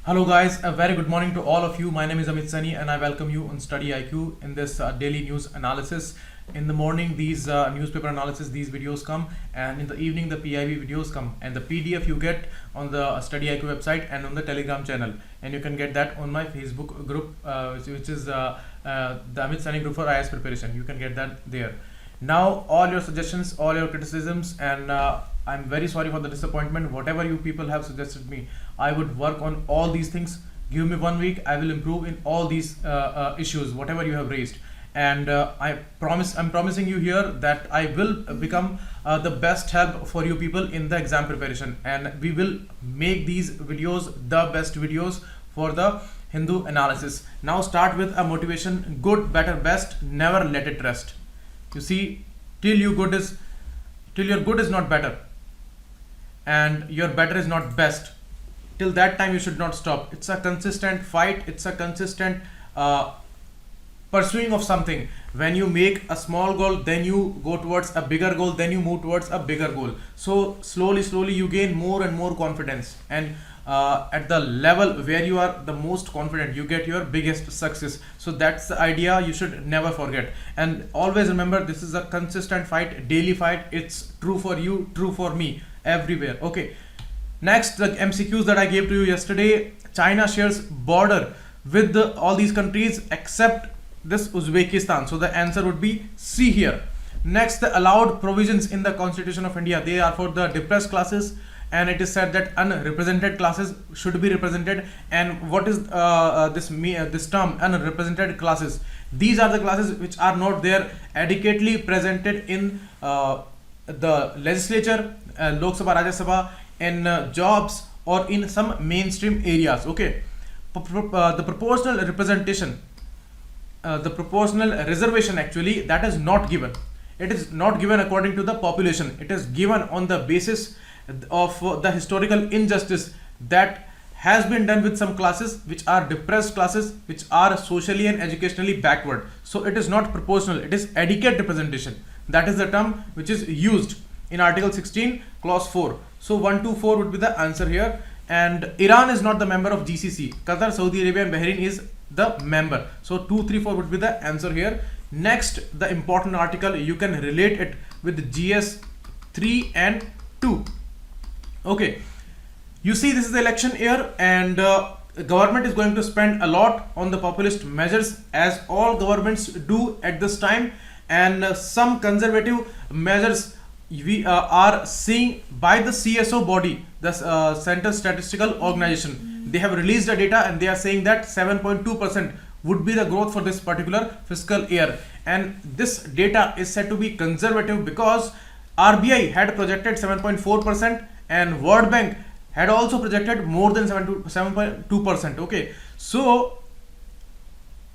Hello guys, a very good morning to all of you. My name is Amit Sani and I welcome you on StudyIQ in this daily news analysis. In the morning these newspaper analysis, these videos come, and in the evening the PIB videos come, and the PDF you get on the StudyIQ website and on the Telegram channel, and you can get that on my Facebook group which is the Amit Sani group for IAS preparation. You can get that there. Now all your suggestions, all your criticisms, and I'm very sorry for the disappointment. Whatever you people have suggested me, I would work on all these things. Give me 1 week, I will improve in all these issues, whatever you have raised. And I'm promising you here that I will become the best help for you people in the exam preparation, and we will make these videos the best videos for the Hindu analysis. Now start with a motivation: good, better, best. Never let it rest. You see, till your good is not better, and your better is not best, till that time you should not stop. It's a consistent fight, it's a consistent pursuing of something. When you make a small goal, then you go towards a bigger goal, then you move towards a bigger goal. So slowly you gain more and more confidence, and at the level where you are the most confident, you get your biggest success. So that's the idea you should never forget, and always remember, this is a consistent fight, daily fight. It's true for you, true for me, everywhere. Okay, next, the MCQs that I gave to you yesterday. China shares border with all these countries except this Uzbekistan, so the answer would be C here. Next, the allowed provisions in the Constitution of India, they are for the depressed classes, and it is said that unrepresented classes should be represented. And what is this term, unrepresented classes? These are the classes which are not there adequately presented in the legislature, Lok Sabha, Rajya Sabha, in jobs, or in some mainstream areas. Okay, the proportional representation, the proportional reservation, actually, that is not given. It is not given according to the population. It is given on the basis of the historical injustice that has been done with some classes which are depressed classes, which are socially and educationally backward. So it is not proportional, it is adequate representation. That is the term which is used in Article 16 clause 4. So 1, 2, 4 would be the answer here. And Iran is not the member of GCC. Qatar, Saudi Arabia and Bahrain is the member. So 2, 3, 4 would be the answer here. Next, the important article, you can relate it with GS 3 and 2. Okay, you see, this is the election year, and government is going to spend a lot on the populist measures, as all governments do at this time. And some conservative measures we are seeing by the CSO body, the Central Statistical Organization. They have released the data, and they are saying that 7.2% would be the growth for this particular fiscal year. And this data is said to be conservative because RBI had projected 7.4%, and World Bank had also projected more than 7.2%. Okay, so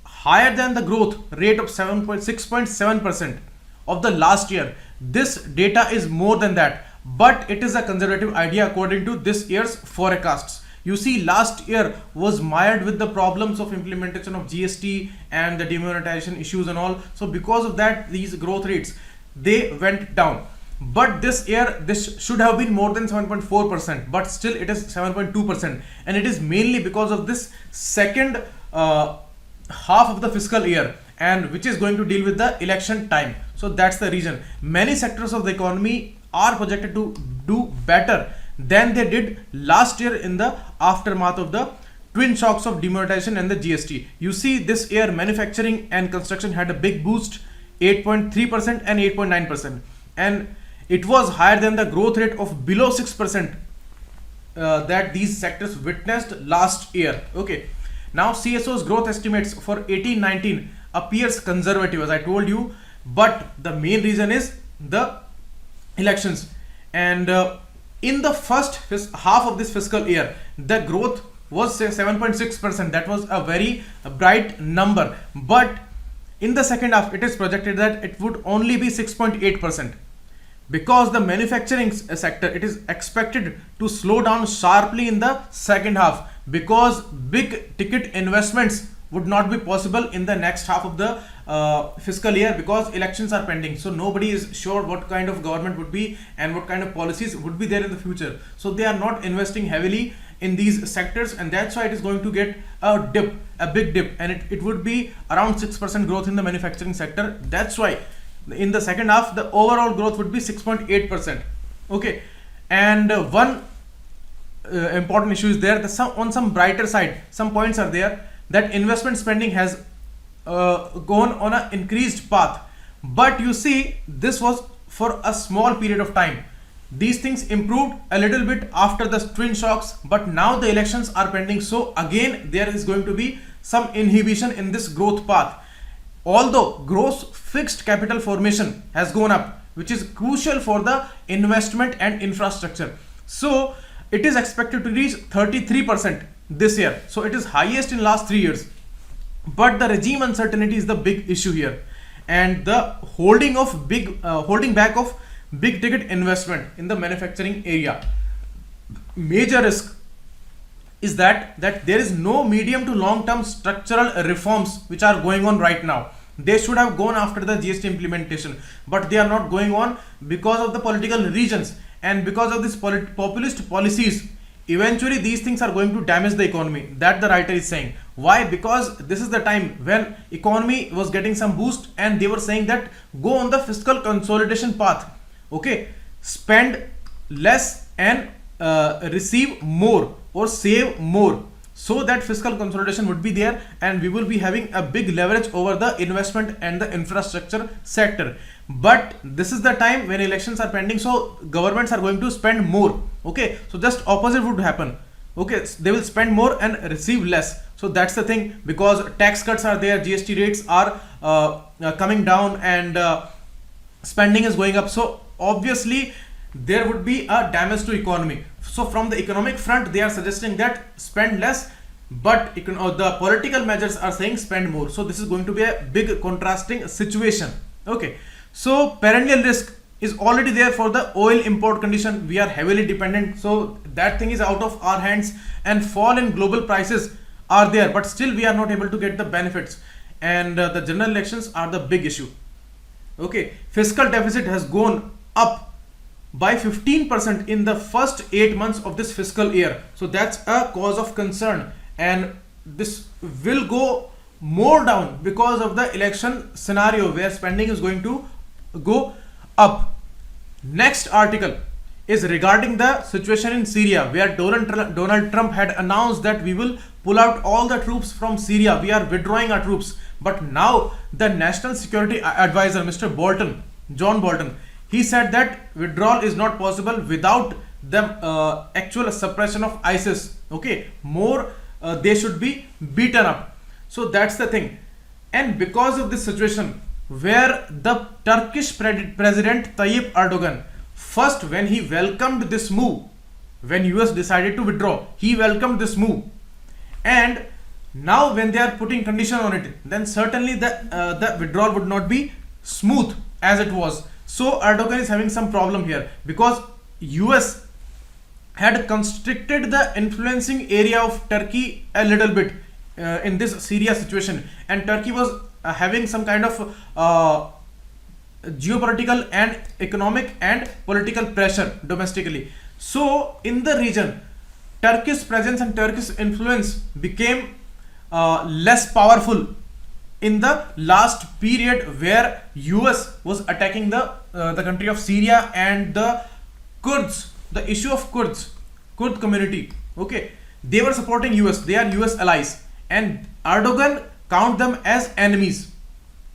higher than the growth rate of 6.7% of the last year. This data is more than that, but it is a conservative idea according to this year's forecasts. You see, last year was mired with the problems of implementation of GST and the demonetization issues and all. So because of that, these growth rates, they went down. But this year, this should have been more than 7.4%, but still it is 7.2%, and it is mainly because of this second half of the fiscal year, and which is going to deal with the election time. So that's the reason many sectors of the economy are projected to do better than they did last year in the aftermath of the twin shocks of demonetization and the GST. You see, this year manufacturing and construction had a big boost, 8.3% and 8.9%, and it was higher than the growth rate of below 6% that these sectors witnessed last year. Okay, now CSO's growth estimates for 18-19 appears conservative, as I told you, but the main reason is the elections. And in the first half of this fiscal year, the growth was 7.6%. That was a very bright number, but in the second half it is projected that it would only be 6.8%. Because the manufacturing sector, it is expected to slow down sharply in the second half, because big ticket investments would not be possible in the next half of the fiscal year, because elections are pending. So nobody is sure what kind of government would be and what kind of policies would be there in the future. So they are not investing heavily in these sectors, and that's why it is going to get a dip, a big dip, and it would be around 6% growth in the manufacturing sector. That's why in the second half the overall growth would be 6.8%. Okay, and one important issue is there. On some brighter side, some points are there that investment spending has gone on an increased path, but you see this was for a small period of time. These things improved a little bit after the twin shocks, but now the elections are pending, so again there is going to be some inhibition in this growth path. Although gross fixed capital formation has gone up, which is crucial for the investment and infrastructure, so it is expected to reach 33% this year, so it is highest in last 3 years. But the regime uncertainty is the big issue here, and the holding back of big ticket investment in the manufacturing area. Major risk is that there is no medium to long term structural reforms which are going on right now. They should have gone after the GST implementation, but they are not going on because of the political reasons and because of this populist policies. Eventually these things are going to damage the economy, that the writer is saying. Why? Because this is the time when economy was getting some boost, and they were saying that go on the fiscal consolidation path. Okay, spend less and receive more or save more, so that fiscal consolidation would be there, and we will be having a big leverage over the investment and the infrastructure sector. But this is the time when elections are pending, so governments are going to spend more. Okay, so just opposite would happen. Okay, they will spend more and receive less. So that's the thing, because tax cuts are there, GST rates are coming down, and spending is going up. So obviously there would be a damage to economy. So from the economic front, they are suggesting that spend less, but the political measures are saying spend more. So this is going to be a big contrasting situation. Okay, so perennial risk is already there for the oil import condition. We are heavily dependent, so that thing is out of our hands, and fall in global prices are there, but still we are not able to get the benefits, and the general elections are the big issue. Okay, fiscal deficit has gone up by 15% in the first 8 months of this fiscal year. So that's a cause of concern, and this will go more down because of the election scenario where spending is going to go up. Next article is regarding the situation in Syria, where Donald Trump had announced that we will pull out all the troops from Syria. We are withdrawing our troops. But now the National Security Advisor, Mr. Bolton, John Bolton, he said that withdrawal is not possible without the actual suppression of ISIS. Okay, they should be beaten up. So that's the thing. And because of this situation, where the Turkish President Tayyip Erdogan, first when he welcomed this move, when US decided to withdraw, he welcomed this move, and now when they are putting condition on it, then certainly the withdrawal would not be smooth as it was. So Erdogan is having some problem here, because US had constricted the influencing area of Turkey a little bit in this Syria situation, and Turkey was having some kind of geopolitical and economic and political pressure domestically. So in the region, Turkish presence and Turkish influence became less powerful in the last period, where US was attacking the country of Syria and the Kurds, the issue of Kurd community. Okay, they were supporting US, they are US allies, and Erdogan count them as enemies.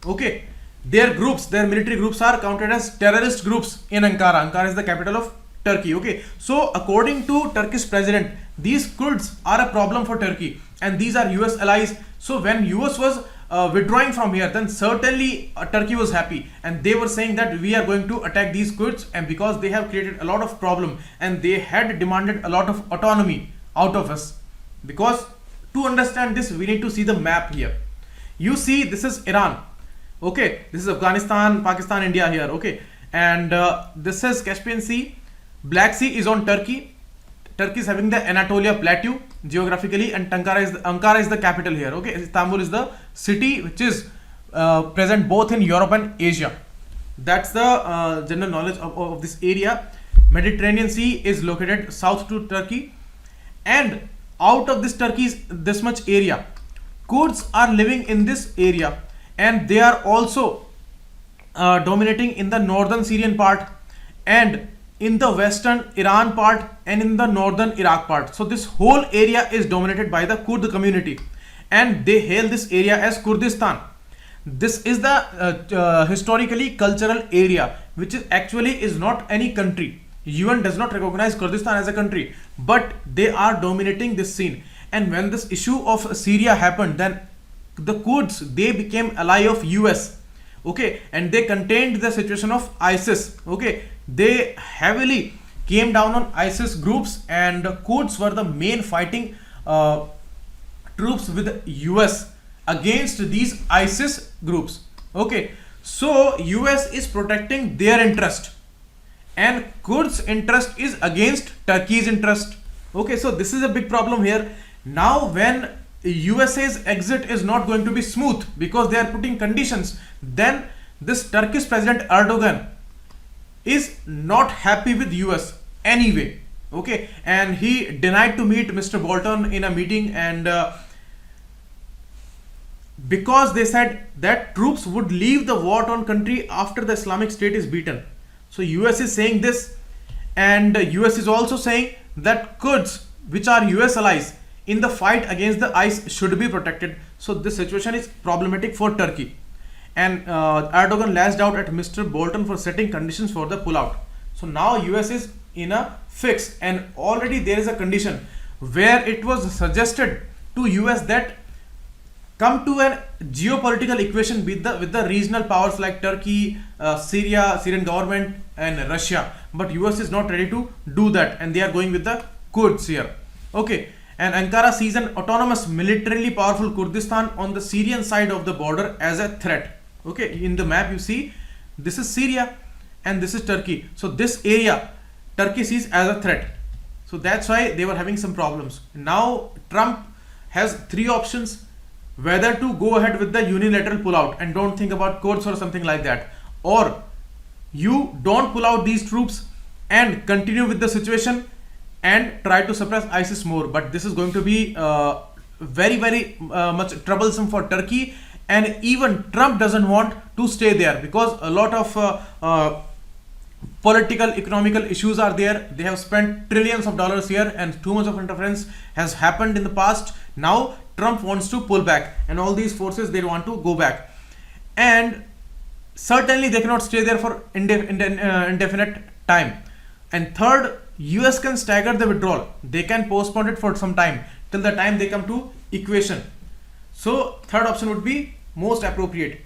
Okay, their military groups are counted as terrorist groups in Ankara. Ankara is the capital of Turkey. Okay, so according to Turkish president, these Kurds are a problem for Turkey, and these are US allies. So when US was withdrawing from here, then certainly Turkey was happy, and they were saying that we are going to attack these Kurds, and because they have created a lot of problem, and they had demanded a lot of autonomy out of us. Because to understand this, we need to see the map here. You see, this is Iran. Okay, this is Afghanistan, Pakistan, India here. Okay, and this is Caspian Sea. Black Sea is on Turkey. Turkey is having the Anatolia plateau geographically, and Ankara is the capital here. Okay, Istanbul is the city which is present both in Europe and Asia. That's the general knowledge of this area. Mediterranean Sea is located south to Turkey, and out of this Turkey's this much area, Kurds are living in this area, and they are also dominating in the northern Syrian part, and in the western Iran part, and in the northern Iraq part. So this whole area is dominated by the Kurd community, and they hail this area as Kurdistan. This is the historically cultural area, which is actually is not any country. UN does not recognize Kurdistan as a country, but they are dominating this scene. And when this issue of Syria happened, then the Kurds, they became ally of US, okay, and they contained the situation of ISIS, okay. They heavily came down on ISIS groups, and Kurds were the main fighting troops with US against these ISIS groups, okay. So US is protecting their interest, and Kurds interest is against Turkey's interest, okay. So this is a big problem here. Now when USA's exit is not going to be smooth because they are putting conditions, then this Turkish president Erdogan is not happy with US anyway, okay, and he denied to meet Mr. Bolton in a meeting, and because they said that troops would leave the war-torn country after the Islamic State is beaten. So US is saying this, and US is also saying that Kurds, which are US allies in the fight against the ISIS, should be protected. So this situation is problematic for Turkey, and Erdogan lashed out at Mr. Bolton for setting conditions for the pullout. So now US is in a fix, and already there is a condition where it was suggested to US that come to a geopolitical equation with the regional powers like Turkey, Syria, Syrian government, and Russia. But US is not ready to do that, and they are going with the Kurds here, okay. And Ankara sees an autonomous, militarily powerful Kurdistan on the Syrian side of the border as a threat, okay. In the map you see this is Syria and this is Turkey, so this area Turkey sees as a threat. So that's why they were having some problems. Now Trump has three options: whether to go ahead with the unilateral pullout and don't think about Kurds or something like that, or you don't pull out these troops and continue with the situation and try to suppress ISIS more. But this is going to be very much troublesome for Turkey, and even Trump doesn't want to stay there because a lot of political, economical issues are there. They have spent trillions of dollars here, and too much of interference has happened in the past. Now Trump wants to pull back, and all these forces, they want to go back, and certainly they cannot stay there for indefinite time. And third, US can stagger the withdrawal. They can postpone it for some time till the time they come to equation. So third option would be most appropriate.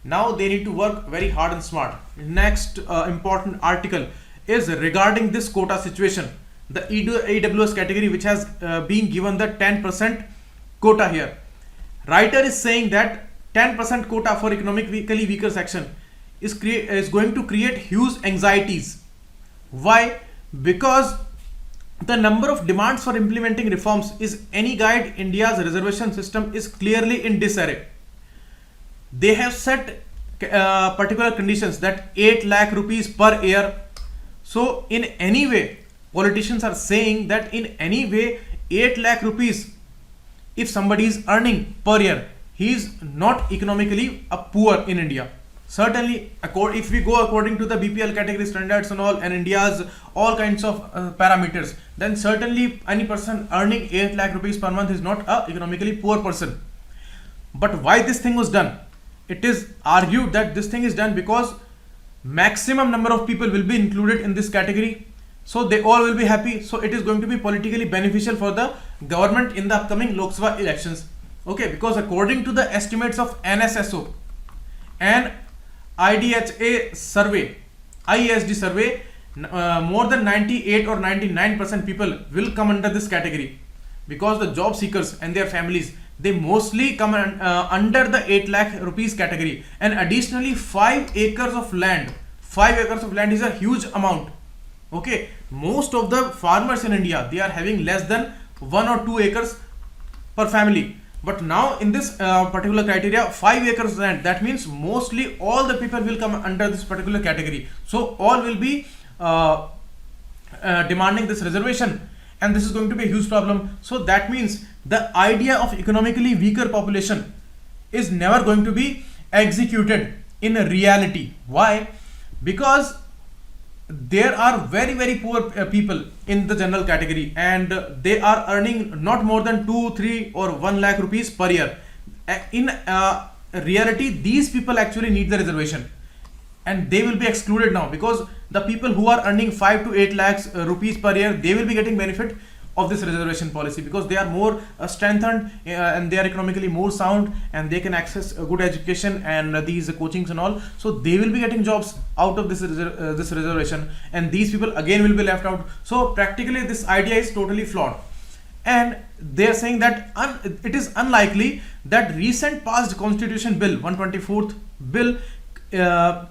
Now they need to work very hard and smart. Next important article is regarding this quota situation. The AWS category, which has been given the 10% quota here. Writer is saying that 10% quota for economically weaker section is going to create huge anxieties. Why? Because the number of demands for implementing reforms is any guide. India's reservation system is clearly in disarray. They have set particular conditions that 8 lakh rupees per year. So in any way, politicians are saying that in any way 8 lakh rupees, if somebody is earning per year, he is not economically poor in India. Certainly, if we go according to the BPL category standards and all, and India's all kinds of parameters, then certainly any person earning 8 lakh rupees per month is not a economically poor person. But why this thing was done? It is argued that this thing is done because maximum number of people will be included in this category, so they all will be happy. So it is going to be politically beneficial for the government in the upcoming Lok Sabha elections, okay. Because according to the estimates of NSSO and IDHA survey, IASD survey, more than 98 or 99% people will come under this category, because the job seekers and their families, they mostly come under the 8 lakh rupees category. And additionally 5 acres of land. 5 acres of land is a huge amount, okay. Most of the farmers in India, they are having less than 1 or 2 acres per family. But now in this particular criteria, 5 acres land, that means mostly all the people will come under this particular category. So all will be demanding this reservation, and this is going to be a huge problem. So that means the idea of economically weaker population is never going to be executed in reality. Why? Because there are very poor people in the general category, and they are earning not more than 2, 3 or 1 lakh rupees per year. In reality, these people actually need the reservation, and they will be excluded now, because the people who are earning 5 to 8 lakhs rupees per year, they will be getting benefit of this reservation policy, because they are more strengthened and they are economically more sound, and they can access a good education and these coachings and all. So they will be getting jobs out of this reservation, and these people again will be left out. So practically this idea is totally flawed, and they are saying that it is unlikely that recent passed constitution bill 124th bill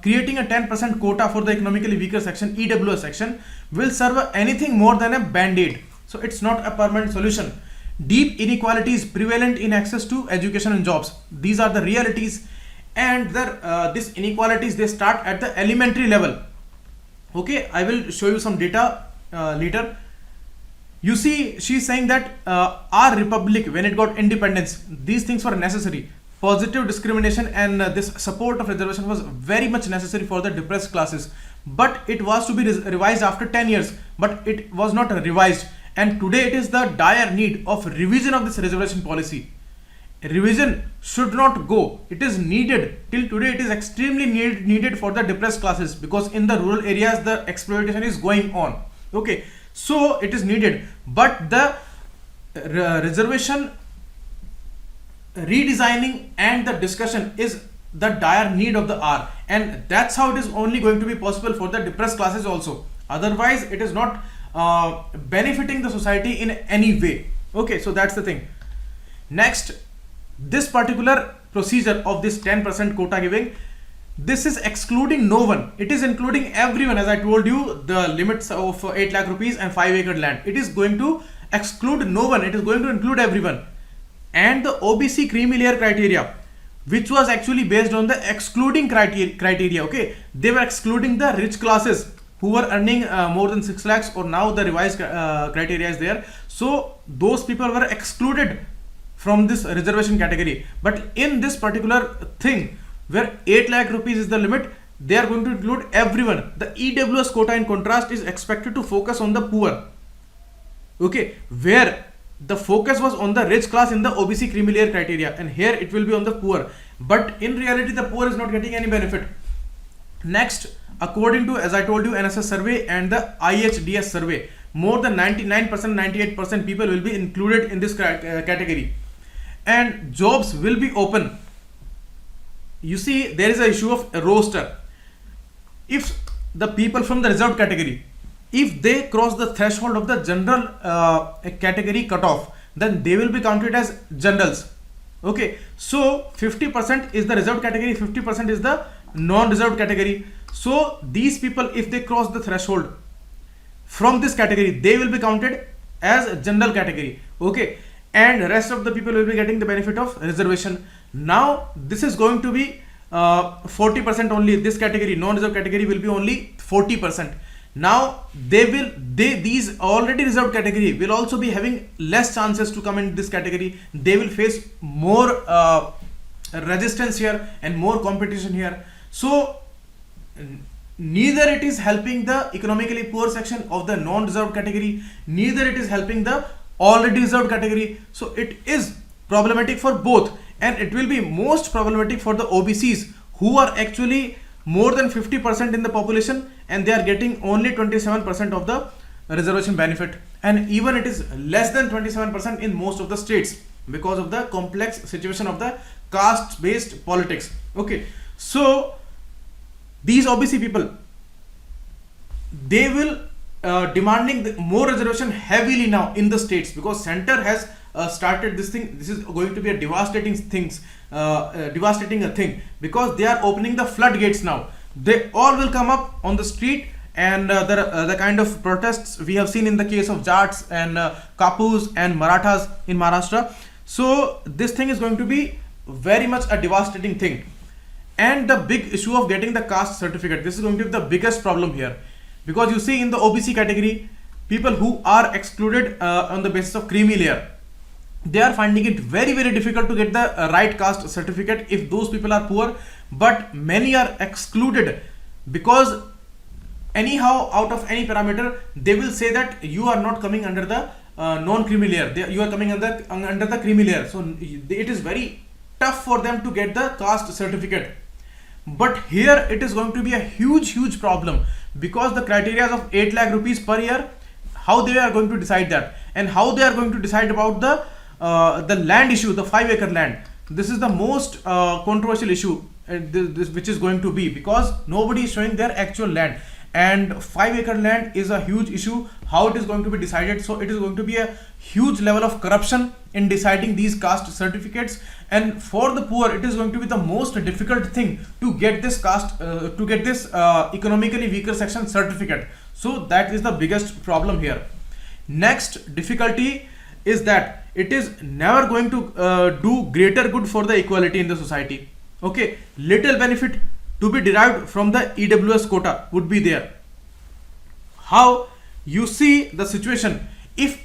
creating a 10% quota for the economically weaker section, EWS section, will serve anything more than a band-aid. So it's not a permanent solution. Deep inequalities prevalent in access to education and jobs. These are the realities, and these inequalities, they start at the elementary level. Okay, I will show you some data later. You see, she's saying that our republic, when it got independence, these things were necessary. Positive discrimination and this support of reservation was very much necessary for the depressed classes, but it was to be revised after 10 years, but it was not revised, and today it is the dire need of revision of this reservation policy. Revision should not go, it is needed. Till today it is extremely needed for the depressed classes, because in the rural areas the exploitation is going on. Okay, so it is needed, but the reservation redesigning and the discussion is the dire need of the hour, and that's how it is only going to be possible for the depressed classes also. Otherwise it is not benefiting the society in any way. Okay, so that's the thing. Next, this particular procedure of this 10% quota giving, this is excluding no one, it is including everyone. As I told you, the limits of 8 lakh rupees and 5 acre land, it is going to exclude no one, it is going to include everyone. And the OBC creamy layer criteria, which was actually based on the excluding criteria, okay, they were excluding the rich classes who were earning more than 6 lakhs, or now the revised criteria is there. So those people were excluded from this reservation category. But in this particular thing, where 8 lakh rupees is the limit, they are going to include everyone. The EWS quota, in contrast, is expected to focus on the poor. Okay, where the focus was on the rich class in the OBC creamy layer criteria, and here it will be on the poor, but in reality the poor is not getting any benefit. Next, according to, as I told you, NSS survey and the IHDS survey, more than 99%, 98% people will be included in this category, and jobs will be open. You see, there is an issue of a roster. If the people from the reserved category, if they cross the threshold of the general category cutoff, then they will be counted as generals. Okay, so 50% is the reserved category, 50% is the non-reserved category. So these people, if they cross the threshold from this category, they will be counted as general category. Okay, and rest of the people will be getting the benefit of reservation. Now this is going to be 40% only. This category, non-reserved category, will be only 40%. Now these already reserved category will also be having less chances to come in this category. They will face more resistance here and more competition here. So neither it is helping the economically poor section of the non-reserved category, neither it is helping the already reserved category. So it is problematic for both, and it will be most problematic for the OBCs, who are actually more than 50% in the population, and they are getting only 27% of the reservation benefit, and even it is less than 27% in most of the states, because of the complex situation of the caste based politics. Okay, so these OBC people, they will demanding more reservation heavily now in the states, because center has started this thing. This is going to be a devastating thing, because they are opening the floodgates now. They all will come up on the street, and the kind of protests we have seen in the case of Jats and Kapus and Marathas in Maharashtra. So this thing is going to be very much a devastating thing. And the big issue of getting the caste certificate, this is going to be the biggest problem here, because you see, in the OBC category, people who are excluded on the basis of creamy layer, they are finding it very difficult to get the right caste certificate if those people are poor. But many are excluded because anyhow, out of any parameter, they will say that you are not coming under the non-creamy layer, you are coming under the creamy layer. So it is very tough for them to get the caste certificate. But here it is going to be a huge problem, because the criteria of 8 lakh rupees per year, how they are going to decide that, and how they are going to decide about the land issue, the 5-acre land. This is the most controversial issue which is going to be, because nobody is showing their actual land, and 5-acre land is a huge issue. How it is going to be decided? So it is going to be a huge level of corruption in deciding these caste certificates, and for the poor it is going to be the most difficult thing to get this caste economically weaker section certificate. So that is the biggest problem here. Next difficulty is that it is never going to do greater good for the equality in the society. Okay, little benefit to be derived from the EWS quota would be there. How you see the situation if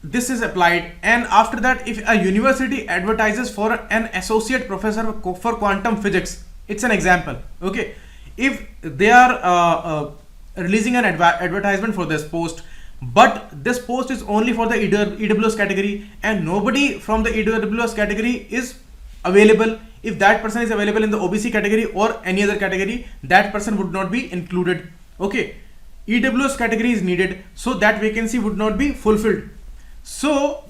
this is applied, and after that if a university advertises for an associate professor for quantum physics, it's an example. Okay, if they are releasing an advertisement for this post, but this post is only for the EWS category and nobody from the EWS category is available. If that person is available in the OBC category or any other category, that person would not be included. Okay, EWS category is needed, so that vacancy would not be fulfilled. So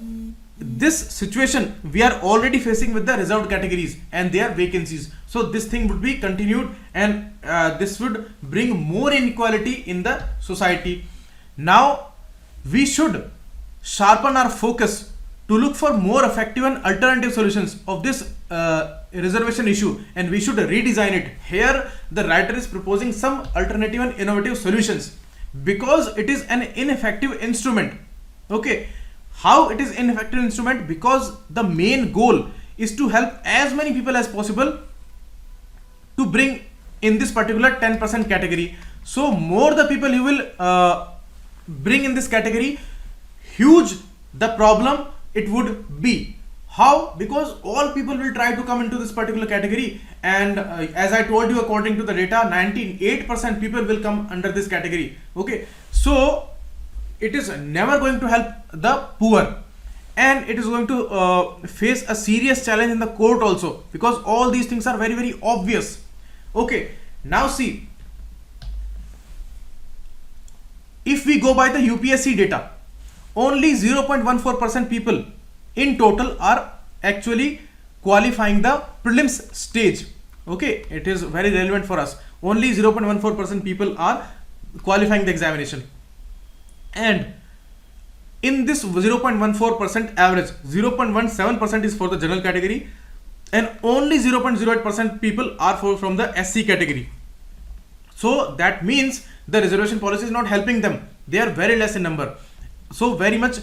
this situation we are already facing with the reserved categories and their vacancies. So this thing would be continued, and this would bring more inequality in the society. Now we should sharpen our focus to look for more effective and alternative solutions of this reservation issue, and we should redesign it. Here the writer is proposing some alternative and innovative solutions, because it is an ineffective instrument. Okay, how it is ineffective instrument? Because the main goal is to help as many people as possible to bring in this particular 10% category. So more the people you will bring in this category, huge the problem it would be. How? Because all people will try to come into this particular category, and as I told you, according to the data, 98% people will come under this category. Okay, so it is never going to help the poor, and it is going to face a serious challenge in the court also, because all these things are very obvious. Okay, now see, if we go by the UPSC data, only 0.14% people in total are actually qualifying the prelims stage. Okay, it is very relevant for us. Only 0.14% people are qualifying the examination, and in this 0.14% average, 0.17% is for the general category, and only 0.08% people are from the SC category. So that means the reservation policy is not helping them. They are very less in number, so very much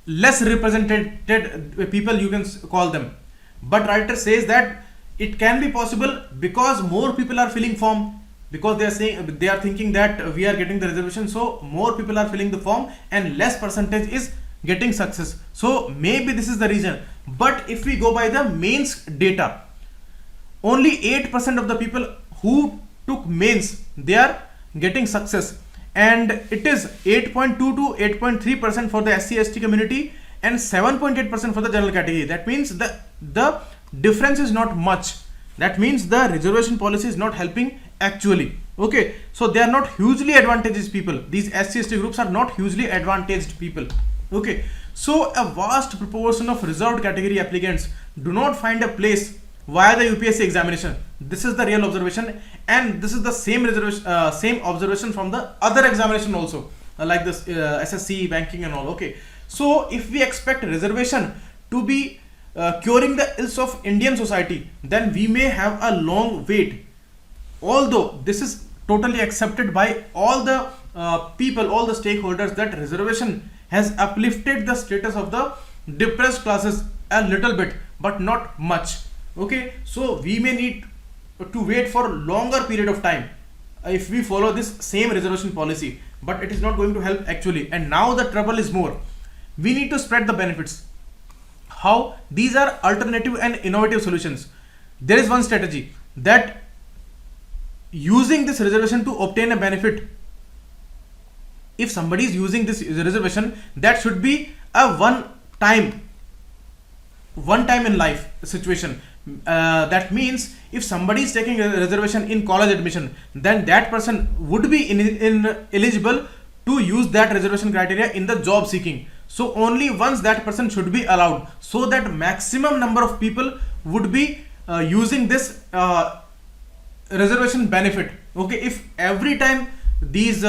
less represented people, you can call them. But writer says that it can be possible because more people are filling form, because they are thinking that we are getting the reservation, so more people are filling the form and less percentage is getting success. So maybe this is the reason. But if we go by the mains data, only 8% of the people who took mains, they are getting success, and it is 8.2 to 8.3% for the SC/ST community and 7.8% for the general category. That means the difference is not much. That means the reservation policy is not helping actually. Okay, so they are not hugely advantaged people. These SC/ST groups are not hugely advantaged people. Okay, so a vast proportion of reserved category applicants do not find a place via the UPSC examination. This is the real observation, and this is the same observation from the other examination also, like this SSC, banking and all. Okay, so if we expect reservation to be curing the ills of Indian society, then we may have a long wait. Although this is totally accepted by all the people, all the stakeholders, that reservation has uplifted the status of the depressed classes a little bit, but not much. Okay, so we may need to wait for longer period of time if we follow this same reservation policy. but it is not going to help actually. And now the trouble is more. We need to spread the benefits. How? These are alternative and innovative solutions. There is one strategy that using this reservation to obtain a benefit. If somebody is using this reservation, that should be a one time in life situation. That means if somebody is taking a reservation in college admission, then that person would be eligible to use that reservation criteria in the job seeking. So only once that person should be allowed, so that maximum number of people would be using this reservation benefit. Okay, if every time these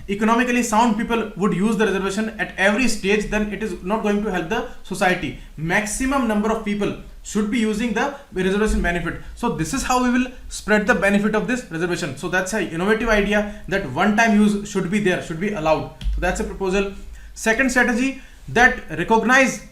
economically sound people would use the reservation at every stage, then it is not going to help the society. Maximum number of people should be using the reservation benefit. So this is how we will spread the benefit of this reservation. So that's an innovative idea, that one time use should be there, should be allowed. So that's a proposal. Second strategy, that recognize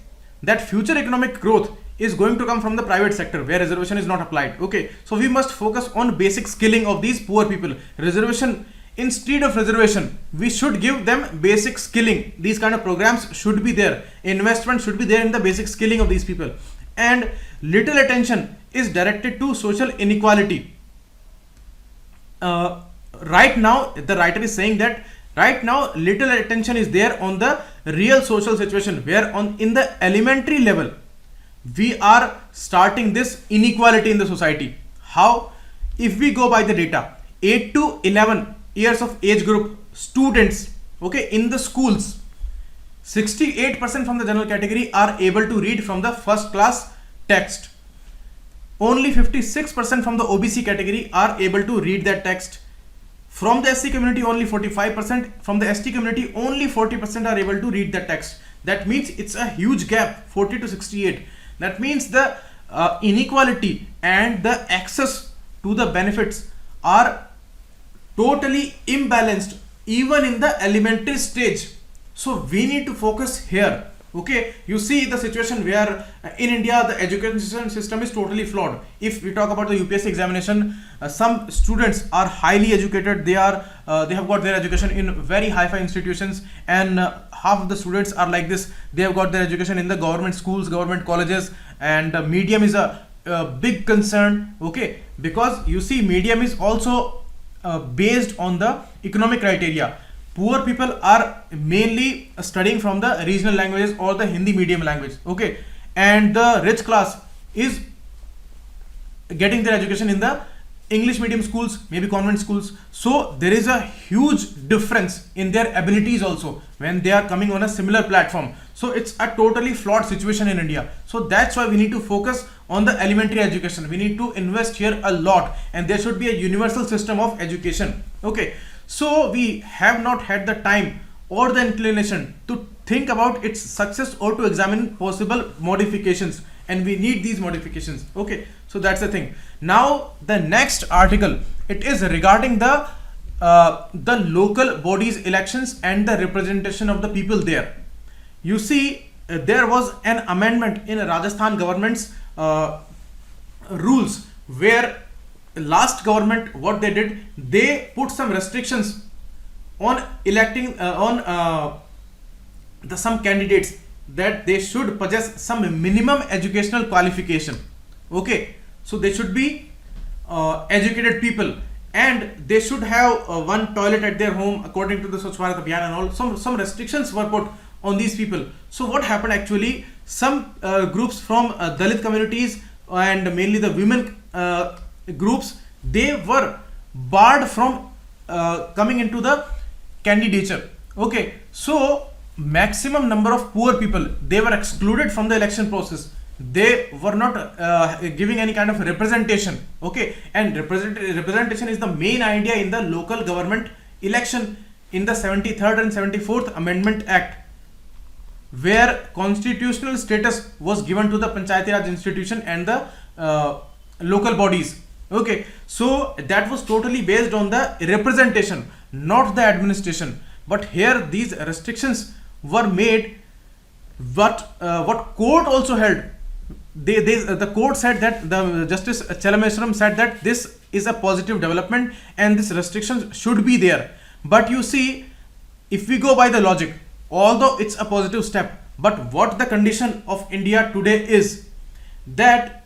that future economic growth is going to come from the private sector where reservation is not applied. Okay, so we must focus on basic skilling of these poor people. Reservation, instead of reservation, we should give them basic skilling. These kind of programs should be there. Investment should be there in the basic skilling of these people. And little attention is directed to social inequality. Right now, the writer is saying that right now little attention is there on the real social situation, where in the elementary level we are starting this inequality in the society. How? If we go by the data, 8 to 11 years of age group students, okay, in the schools, 68% from the general category are able to read from the first class text. Only 56% from the OBC category are able to read that text. From the SC community, only 45%. From the ST community, only 40% are able to read the text. That means it's a huge gap, 40 to 68. That means the inequality and the access to the benefits are totally imbalanced even in the elementary stage. So we need to focus here. Okay, you see the situation where in India the education system is totally flawed. If we talk about the UPSC examination, some students are highly educated. They have got their education in very hi-fi institutions, and half of the students are like this. They have got their education in the government schools, government colleges, and medium is a big concern. Okay, because you see medium is also based on the economic criteria. Poor people are mainly studying from the regional languages or the Hindi medium language. Okay, and the rich class is getting their education in the English medium schools, maybe convent schools. So there is a huge difference in their abilities also when they are coming on a similar platform. So it's a totally flawed situation in India. So that's why we need to focus on the elementary education. We need to invest here a lot, and there should be a universal system of education. Okay, so we have not had the time or the inclination to think about its success or to examine possible modifications, and we need these modifications. Okay, so that's the thing. Now the next article, it is regarding the local bodies elections and the representation of the people there. You see, there was an amendment in Rajasthan government's rules, where last government, what they did, they put some restrictions on electing some candidates, that they should possess some minimum educational qualification. Okay, so they should be educated people, and they should have one toilet at their home according to the Swachh Bharat Abhiyan and all. Some restrictions were put on these people. So what happened actually, some groups from Dalit communities and mainly the women groups, they were barred from coming into the candidature. Okay, so maximum number of poor people, they were excluded from the election process. They were not giving any kind of representation. Okay, and representation is the main idea in the local government election in the 73rd and 74th Amendment Act, where constitutional status was given to the Panchayati Raj institution and the local bodies. Okay, so that was totally based on the representation, not the administration. But here these restrictions were made. What court also held, the court said that, the Justice Chalameswaram said that this is a positive development and this restrictions should be there. But you see, if we go by the logic, although it's a positive step, but what the condition of India today is that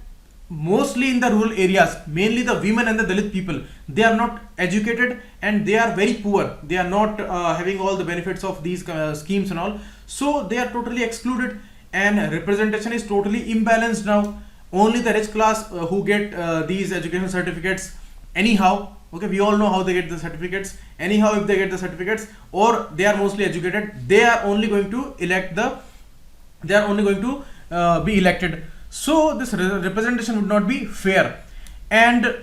mostly in the rural areas, mainly the women and the Dalit people, they are not educated and they are very poor. They are not having all the benefits of these schemes and all. So they are totally excluded, and representation is totally imbalanced now. Only the rich class who get these education certificates anyhow. Okay, we all know how they get the certificates. Anyhow, if they get the certificates, or they are mostly educated, they are only going to be elected. So this representation would not be fair, and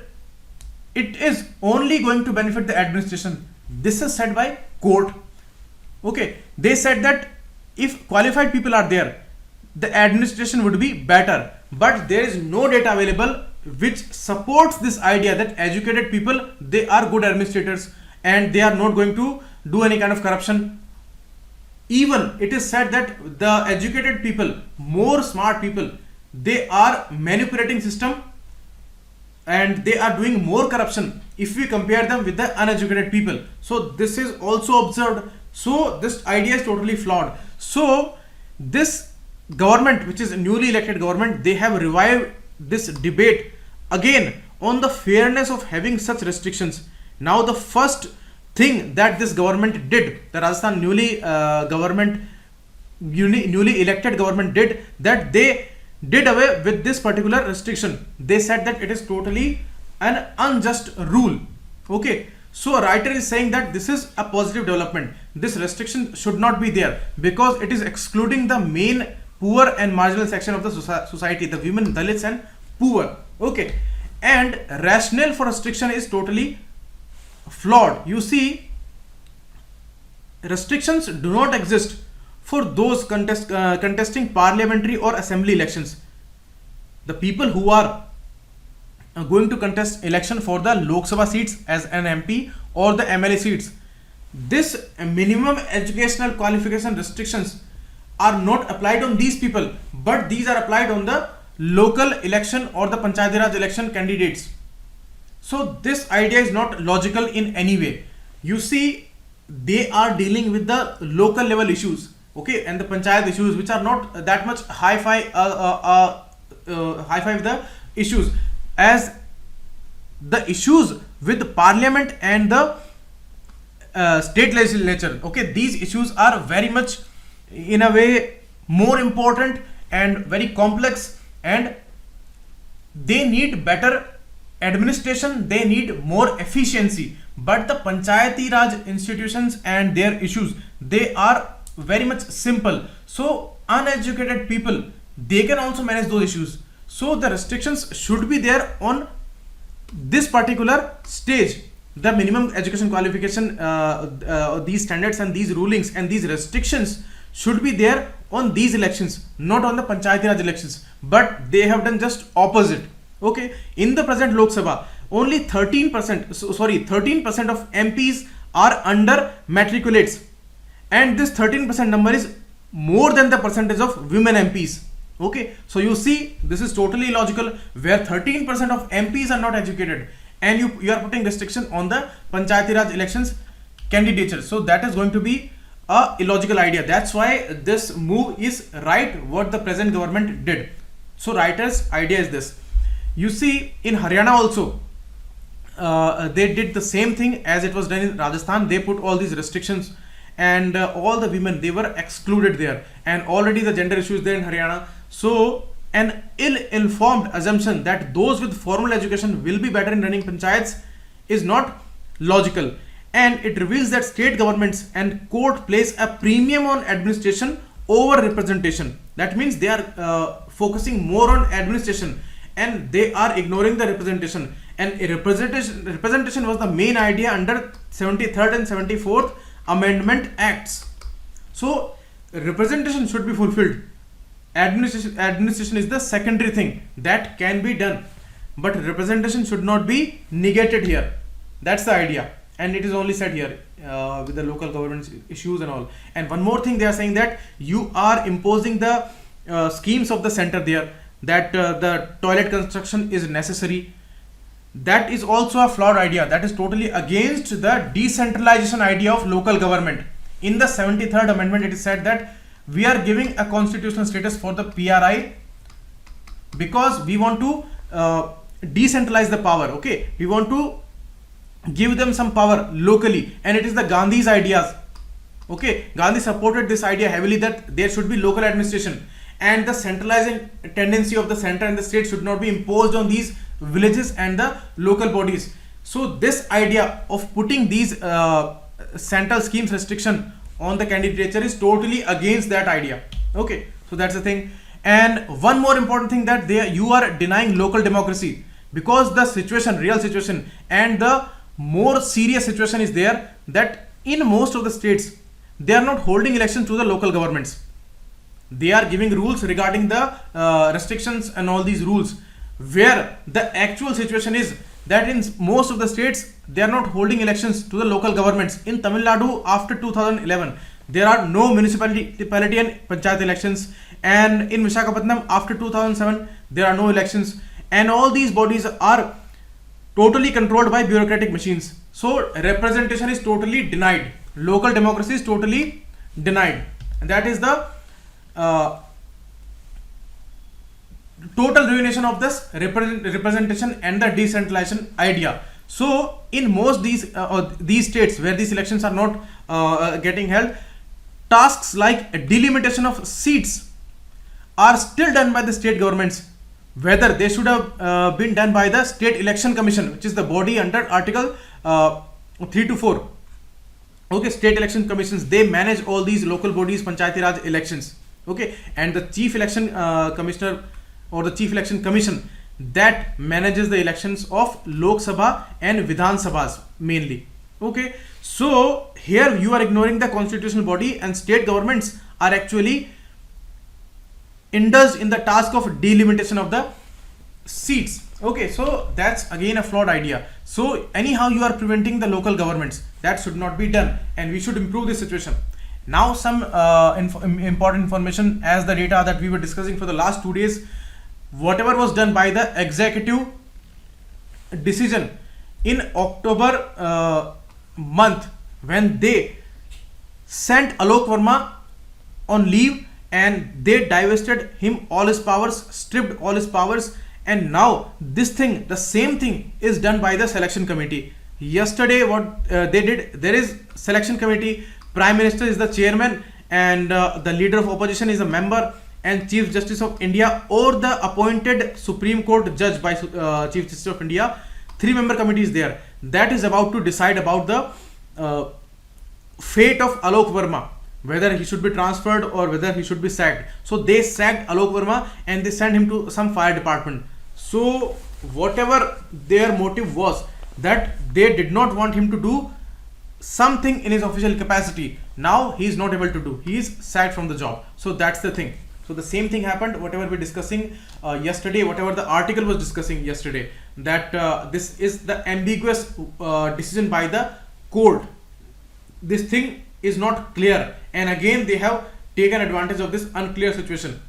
it is only going to benefit the administration. This is said by court. Okay, they said that if qualified people are there, the administration would be better, but there is no data available which supports this idea that educated people, they are good administrators and they are not going to do any kind of corruption. Even it is said that the educated people, more smart people, they are manipulating system and they are doing more corruption if we compare them with the uneducated people. So this is also observed. So this idea is totally flawed. So this government, which is a newly elected government, they have revived this debate again on the fairness of having such restrictions. Now the first thing that this government did, the Rajasthan newly elected government did, that they did away with this particular restriction. They said that it is totally an unjust rule. Okay, so a writer is saying that this is a positive development. This restriction should not be there because it is excluding the main poor and marginal section of the society, the women, Dalits and poor. Okay, and rationale for restriction is totally flawed. You see, restrictions do not exist for those contesting parliamentary or assembly elections. The people who are going to contest election for the Lok Sabha seats as an MP or the MLA seats, this minimum educational qualification restrictions are not applied on these people, but these are applied on the local election or the Panchayati Raj election candidates. So this idea is not logical in any way. You see, they are dealing with the local level issues, okay, and the panchayat issues, which are not that much high-fi with the issues as the issues with parliament and the state legislature. Okay, these issues are very much in a way more important and very complex, and they need better administration, they need more efficiency. But the Panchayati Raj institutions and their issues, they are very much simple. So uneducated people, they can also manage those issues. So the restrictions should be there on this particular stage. The minimum education qualification, these standards and these rulings and these restrictions should be there on these elections, not on the Panchayati Raj elections. But they have done just opposite. Okay, in the present Lok Sabha, only 13% of MPs are under matriculates, and this 13% number is more than the percentage of women MPs. Okay, so you see, this is totally illogical, where 13% of MPs are not educated and you are putting restriction on the Panchayati Raj elections candidature. So that is going to be a illogical idea. That's why this move is right, what the present government did. So writer's idea is this. You see, in Haryana also, they did the same thing as it was done in Rajasthan. They put all these restrictions, and all the women, they were excluded there, and already the gender issues there in Haryana. So an ill-informed assumption that those with formal education will be better in running panchayats is not logical, and it reveals that state governments and court place a premium on administration over representation. That means they are focusing more on administration and they are ignoring the representation. And representation was the main idea under 73rd and 74th Amendment Acts. So representation should be fulfilled. Administration is the secondary thing that can be done, but representation should not be negated here. That's the idea, and it is only said here with the local government issues and all. And one more thing, they are saying that you are imposing the schemes of the center there, that the toilet construction is necessary. That is also a flawed idea. That is totally against the decentralization idea of local government. In the 73rd amendment, it is said that we are giving a constitutional status for the PRI because we want to decentralize the power. Okay, we want to give them some power locally, and it is the Gandhi's ideas. Okay, Gandhi supported this idea heavily that there should be local administration, and the centralizing tendency of the center and the state should not be imposed on these villages and the local bodies. So this idea of putting these central schemes restriction on the candidature is totally against that idea. Okay, so that's the thing. And one more important thing, that you are denying local democracy, because the situation, real situation, and the more serious situation is there, that in most of the states they are not holding elections to the local governments. They are giving rules regarding the restrictions and all these rules, where the actual situation is that in most of the states they are not holding elections to the local governments. In Tamil Nadu, after 2011, there are no municipality and panchayat elections, and in Visakhapatnam after 2007 there are no elections, and all these bodies are totally controlled by bureaucratic machines. So representation is totally denied, local democracy is totally denied, and that is the total ruination of this representation and the decentralization idea. So in most these states where these elections are not getting held, tasks like delimitation of seats are still done by the state governments, whether they should have been done by the State Election Commission, which is the body under Article 3 to 4. Okay, state election commissions, they manage all these local bodies, panchayati raj elections. Okay, and the chief election commissioner or the chief election commission, that manages the elections of Lok Sabha and Vidhan Sabhas mainly. Okay, so here you are ignoring the constitutional body, and state governments are actually indulged in the task of delimitation of the seats. Okay, so that's again a flawed idea. So anyhow you are preventing the local governments. That should not be done, and we should improve this situation. Now some important information as the data that we were discussing for the last 2 days. Whatever was done by the executive decision in October month, when they sent Alok Verma on leave and they divested him all his powers, stripped all his powers, and now this thing, the same thing is done by the selection committee. Yesterday what they did, there is selection committee, Prime Minister is the chairman, and the leader of opposition is a member, and Chief Justice of India or the appointed Supreme Court judge by Chief Justice of India, 3-member committee is there that is about to decide about the fate of Alok Verma, whether he should be transferred or whether he should be sacked. So they sacked Alok Verma and they sent him to some fire department. So whatever their motive was, that they did not want him to do something in his official capacity, now he is not able to do, he is sacked from the job. So that's the thing. So the same thing happened, whatever we're discussing yesterday, whatever the article was discussing yesterday, that this is the ambiguous decision by the court. This thing is not clear, and again they have taken advantage of this unclear situation,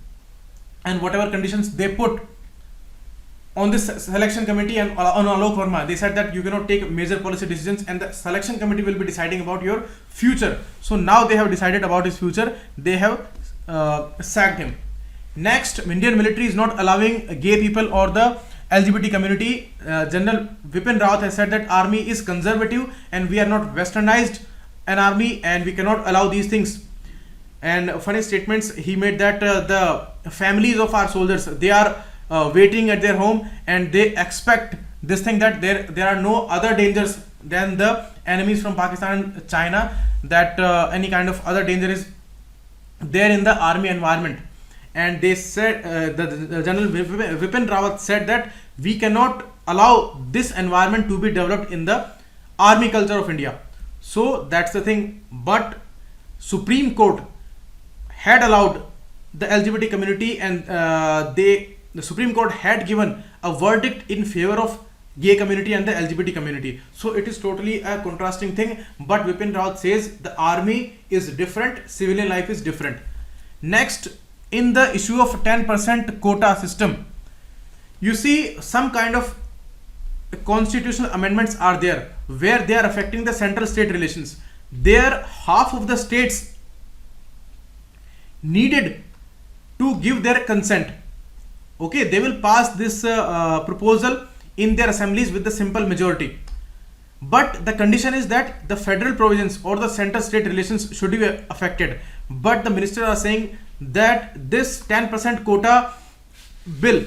and whatever conditions they put on this selection committee and on Alok Verma, they said that you cannot take major policy decisions and the selection committee will be deciding about your future. So now they have decided about his future, they have sacked him. Next, Indian military is not allowing gay people or the LGBT community. General Vipin Rawat has said that army is conservative and we are not westernized an army and we cannot allow these things. And funny statements he made, that the families of our soldiers, they are waiting at their home and they expect this thing, that there are no other dangers than the enemies from Pakistan and China, that any kind of other danger is there in the army environment. And they said the General Vipin Rawat said that we cannot allow this environment to be developed in the army culture of India. So that's the thing. But Supreme Court had allowed the LGBT community, and the Supreme Court had given a verdict in favor of gay community and the LGBT community. So it is totally a contrasting thing. But Vipin Rawat says the army is different, civilian life is different. Next, in the issue of 10% quota system, you see some kind of constitutional amendments are there where they are affecting the central state relations. there half of the states needed to give their consent. Okay, they will pass this proposal in their assemblies with the simple majority, but the condition is that the federal provisions or the center-state relations should be affected. But the minister are saying that this 10% quota bill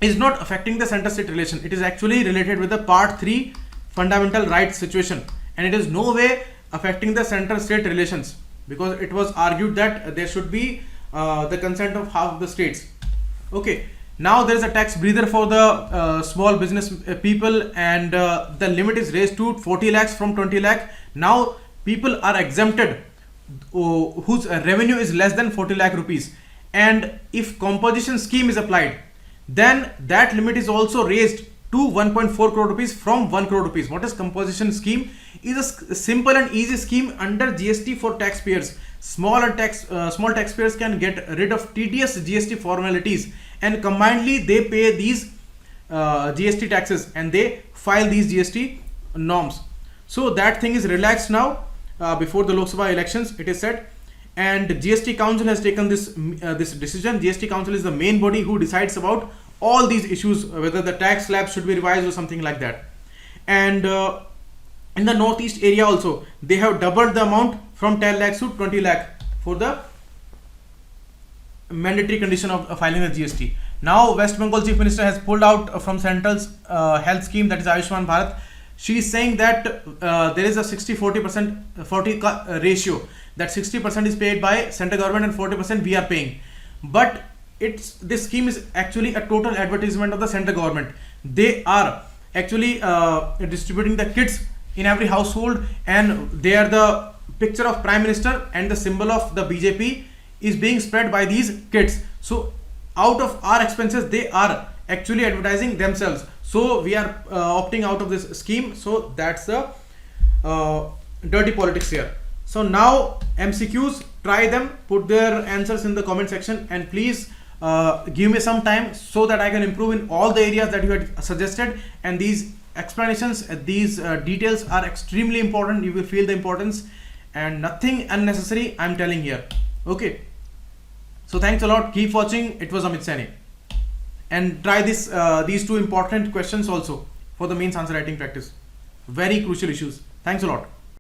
is not affecting the center-state relation. It is actually related with the part 3 fundamental rights situation, and it is no way affecting the center-state relations, because it was argued that there should be the consent of half of the states. Okay, now there is a tax breather for the small business people, and the limit is raised to 40 lakhs from 20 lakh. Now people are exempted whose revenue is less than 40 lakh rupees, and if composition scheme is applied, then that limit is also raised to 1.4 crore rupees from 1 crore rupees. What is composition scheme? Is a simple and easy scheme under GST for taxpayers. Small taxpayers can get rid of tedious GST formalities, and combinedly they pay these GST taxes and they file these GST norms. So that thing is relaxed now before the Lok Sabha elections, it is said. And GST Council has taken this decision. GST Council is the main body who decides about all these issues, whether the tax slab should be revised or something like that. And in the northeast area also, they have doubled the amount from 10 lakhs to 20 lakh for the mandatory condition of filing the GST. Now West Bengal Chief Minister has pulled out from Central's health scheme, that is Ayushman Bharat. She is saying that there is a 60-40% ratio, that 60% is paid by central government and 40% we are paying. But this scheme is actually a total advertisement of the central government. They are actually distributing the kits in every household, and they are the picture of Prime Minister and the symbol of the BJP is being spread by these kits. So out of our expenses, they are actually advertising themselves. So we are opting out of this scheme. So that's the dirty politics here. So now MCQs, try them, put their answers in the comment section, and please give me some time so that I can improve in all the areas that you had suggested. And these explanations, these details are extremely important. You will feel the importance, and nothing unnecessary I'm telling here. Okay, so thanks a lot. Keep watching. It was Amit Saini, and try this these two important questions also for the mains answer writing practice. Very crucial issues. Thanks a lot.